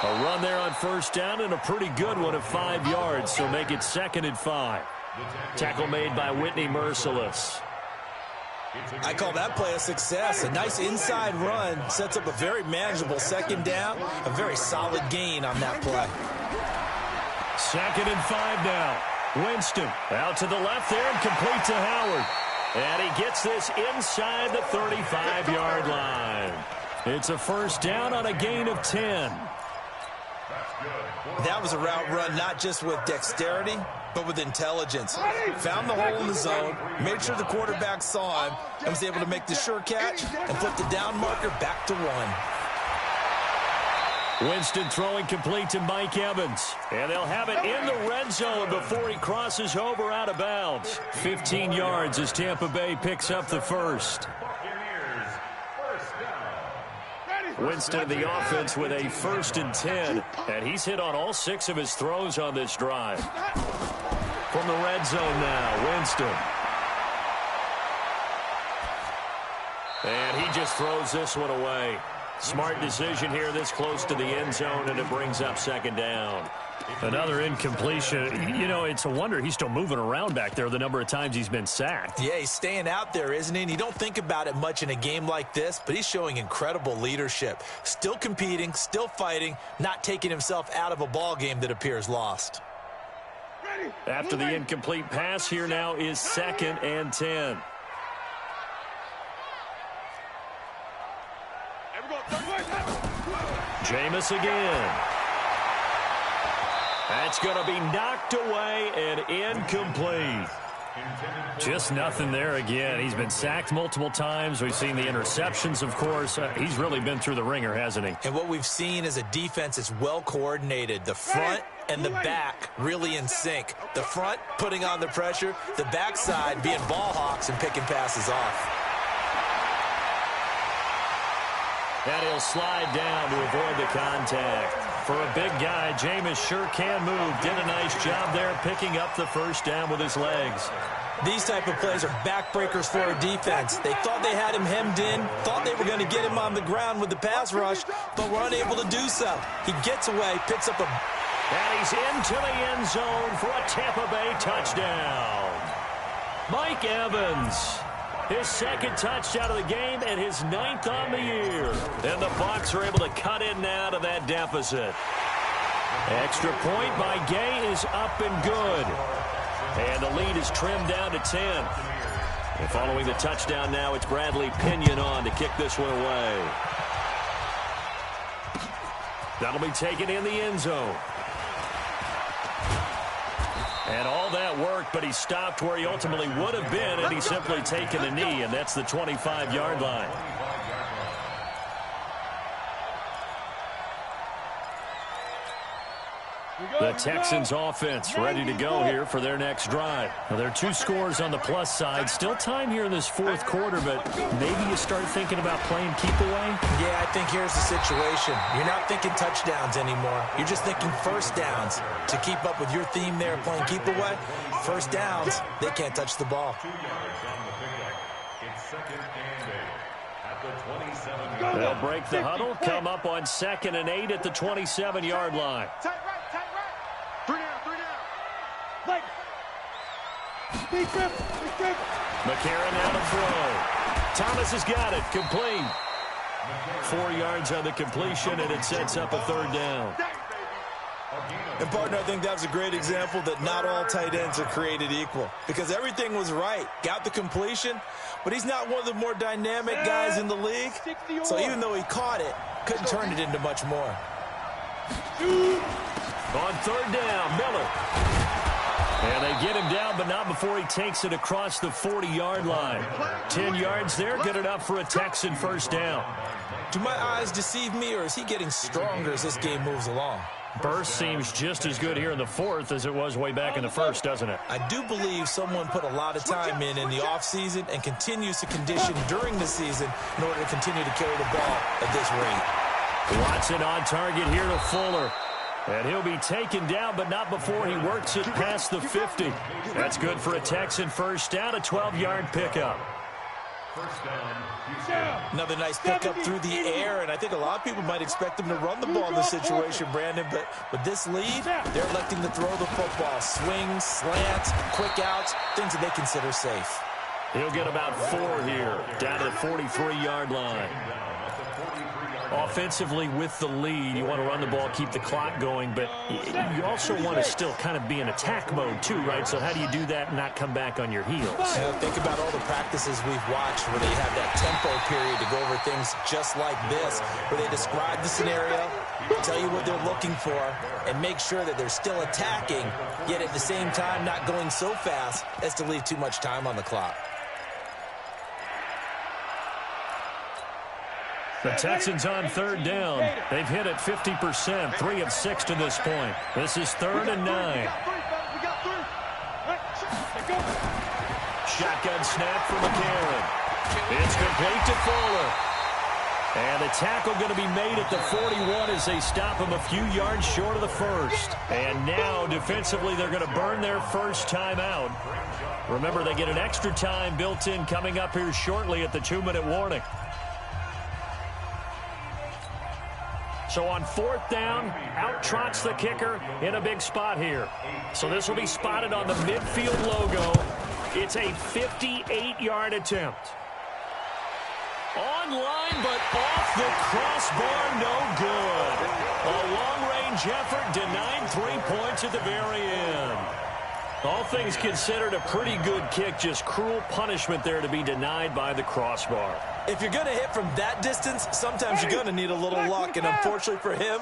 A run there on first down and a pretty good one of 5 yards, so make it 2nd and 5. Tackle made by Whitney Merciless. I call that play a success. A nice inside run sets up a very manageable second down. A very solid gain on that play. 2nd and 5 now. Winston out to the left there and complete to Howard. And he gets this inside the 35-yard line. It's a first down on a gain of 10. That was a route run not just with dexterity, but with intelligence. Found the hole in the zone, made sure the quarterback saw him, and was able to make the sure catch and flip the down marker back to 1. Winston throwing complete to Mike Evans. And they'll have it in the red zone before he crosses over out of bounds. 15 yards as Tampa Bay picks up the first. Winston in the offense with a 1st and 10. And he's hit on all 6 of his throws on this drive. From the red zone now, Winston. And he just throws this one away. Smart decision here this close to the end zone, and it brings up second down. Another incompletion. You know, it's a wonder he's still moving around back there the number of times he's been sacked. Yeah, he's staying out there, isn't he? And you don't think about it much in a game like this, but he's showing incredible leadership. Still competing, still fighting, not taking himself out of a ball game that appears lost. After the incomplete pass, here now is 2nd and 10. Jameis again. That's going to be knocked away and incomplete. Just nothing there again. He's been sacked multiple times. We've seen the interceptions, of course. He's really been through the ringer, hasn't he? And what we've seen is a defense that's well coordinated. The front and the back really in sync. The front putting on the pressure, the backside being ball hawks and picking passes off. And he'll slide down to avoid the contact. For a big guy, Jameis sure can move. Did a nice job there picking up the first down with his legs. These type of plays are backbreakers for a defense. They thought they had him hemmed in, thought they were going to get him on the ground with the pass rush, but were unable to do so. He gets away, picks up a... And he's into the end zone for a Tampa Bay touchdown. Mike Evans. His 2nd touchdown of the game and his 9th on the year. And the Bucs are able to cut in now to that deficit. Extra point by Gay is up and good. And the lead is trimmed down to 10. And following the touchdown now, it's Bradley Pinion on to kick this one away. That'll be taken in the end zone. And all that work, but he stopped where he ultimately would have been, and he's simply taken a knee, and that's the 25-yard line. The Texans offense ready to go here for their next drive. Now, there are 2 scores on the plus side. Still time here in this 4th quarter, but maybe you start thinking about playing keep away? Yeah, I think here's the situation. You're not thinking touchdowns anymore. You're just thinking first downs. To keep up with your theme there, playing keep away, first downs, they can't touch the ball. 2 yards on the pickup. It's 2nd and 8 at the 27-yard line. They'll break the huddle, come up on 2nd and 8 at the 27-yard line. Tight right. 3 down. Like. Big grip. McCarron now to throw. Thomas has got it. Complete. 4 yards on the completion, and it sets up a 3rd down. And, partner, I think that was a great example that not all tight ends are created equal, because everything was right. Got the completion, but he's not one of the more dynamic guys in the league. So even though he caught it, couldn't turn it into much more. On third down, Miller. And they get him down, but not before he takes it across the 40-yard line. 10 yards there, good enough for a Texan first down. Do my eyes deceive me, or is he getting stronger as this game moves along? Burst seems just as good here in the fourth as it was way back in the first, doesn't it? I do believe someone put a lot of time in the offseason and continues to condition during the season in order to continue to carry the ball at this rate. Watson on target here to Fuller. And he'll be taken down, but not before he works it past the 50. That's good for a Texan first down, a 12-yard pickup. Another nice pickup through the air, and I think a lot of people might expect him to run the ball in this situation, Brandon, but with this lead, they're electing to throw the football. Swings, slants, quick outs, things that they consider safe. He'll get about 4 here, down to the 43-yard line. Offensively with the lead, you want to run the ball, keep the clock going, but you also want to still kind of be in attack mode too, right? So how do you do that and not come back on your heels? Think about all the practices we've watched where they have that tempo period to go over things just like this, where they describe the scenario, tell you what they're looking for, and make sure that they're still attacking, yet at the same time not going so fast as to leave too much time on the clock. The Texans on third down. They've hit it 50%, 3 of 6 to this point. This is 3rd and 9. Shotgun snap for McCarron. It's complete to Fuller. And the tackle going to be made at the 41 as they stop him a few yards short of the first. And now, defensively, they're going to burn their first time out. Remember, they get an extra time built in coming up here shortly at the 2-minute warning. So on 4th down, out trots the kicker in a big spot here. So this will be spotted on the midfield logo. It's a 58-yard attempt. Online, but off the crossbar, no good. A long-range effort denied 3 points at the very end. All things considered, a pretty good kick, just cruel punishment there to be denied by the crossbar. If you're going to hit from that distance, sometimes you're going to need a little luck, and unfortunately for him,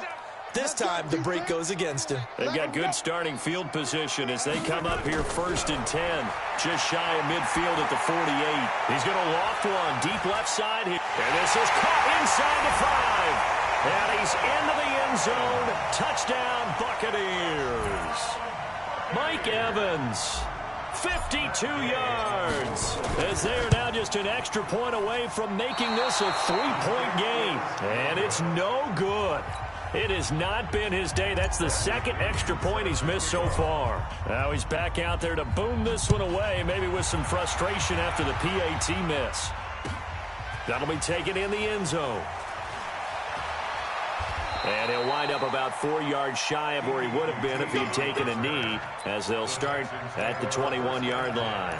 this time the break goes against him. They've got good starting field position as they come up here 1st and 10, just shy of midfield at the 48. He's going to loft one deep left side here, and this is caught inside the 5. And he's into the end zone. Touchdown, Buccaneers. Mike Evans, 52 yards, as they are now just an extra point away from making this a 3-point game. And it's no good. It has not been his day. That's the 2nd extra point he's missed so far. Now he's back out there to boom this one away, maybe with some frustration after the PAT miss. That'll be taken in the end zone. And he'll wind up about 4 yards shy of where he would have been if he had taken a knee, as they'll start at the 21-yard line.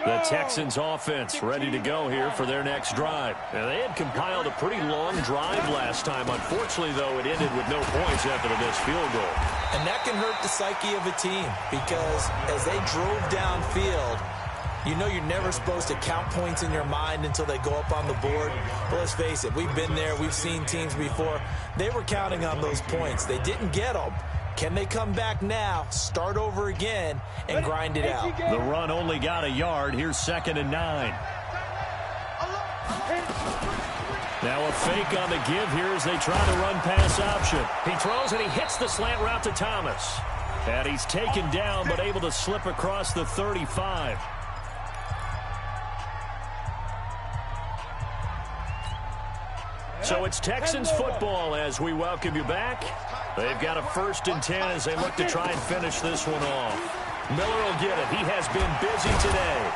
The Texans offense ready to go here for their next drive. Now, they had compiled a pretty long drive last time. Unfortunately, though, it ended with no points after the missed field goal. And that can hurt the psyche of a team, because as they drove downfield, you know you're never supposed to count points in your mind until they go up on the board. But let's face it, we've been there. We've seen teams before. They were counting on those points. They didn't get them. Can they come back now, start over again, and grind it out? The run only got a yard. Here's 2nd and 9. Now a fake on the give here as they try to run pass option. He throws and he hits the slant route to Thomas. And he's taken down but able to slip across the 35. So it's Texans football as we welcome you back. They've got a 1st and 10 as they look to try and finish this one off. Miller will get it. He has been busy today.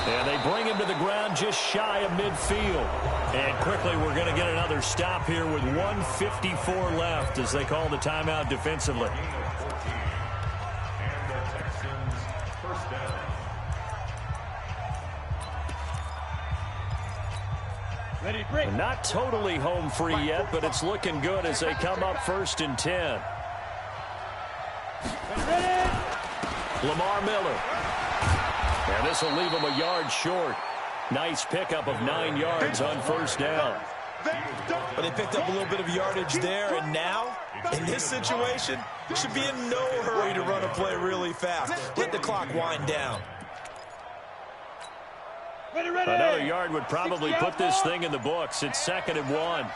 And they bring him to the ground just shy of midfield. And quickly we're going to get another stop here with 1:54 left as they call the timeout defensively. Not totally home free yet, but it's looking good as they come up 1st and 10. Lamar Miller. And this will leave him a yard short. Nice pickup of 9 yards on 1st down. But they picked up a little bit of yardage there, and now, in this situation, should be in no hurry to run a play really fast. Let the clock wind down. Another yard would probably put this thing in the books. It's 2nd and 1.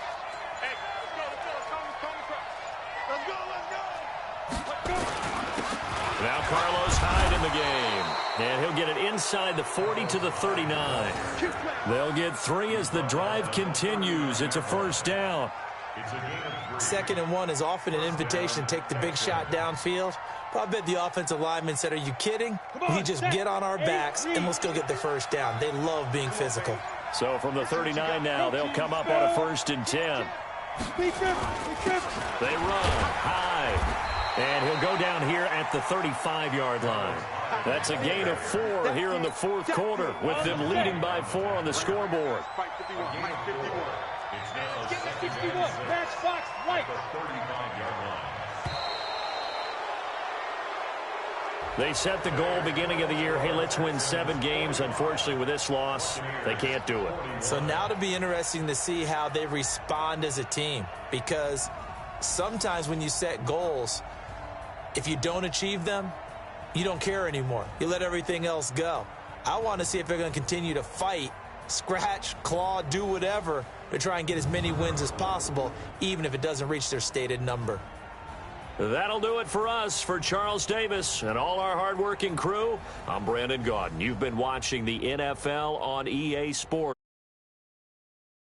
Now Carlos Hyde in the game. And he'll get it inside the 40 to the 39. They'll get 3 as the drive continues. It's a 1st down. 2nd and 1 is often an invitation to take the big shot downfield. But I bet the offensive lineman said, are you kidding? We just get on our backs and let's go get the 1st down. They love being physical. So from the 39 now, they'll come up on a 1st and 10. They run high. And he'll go down here at the 35-yard line. That's a gain of 4 here in the 4th quarter, with them leading by 4 on the scoreboard. They set the goal beginning of the year, hey, let's win 7 games. Unfortunately, with this loss, they can't do it. So now it'll be interesting to see how they respond as a team, because sometimes when you set goals, if you don't achieve them, you don't care anymore. You let everything else go. I want to see if they're going to continue to fight, scratch, claw, do whatever to try and get as many wins as possible, even if it doesn't reach their stated number. That'll do it for us. For Charles Davis and all our hardworking crew, I'm Brandon Gaudin. You've been watching the NFL on EA Sports.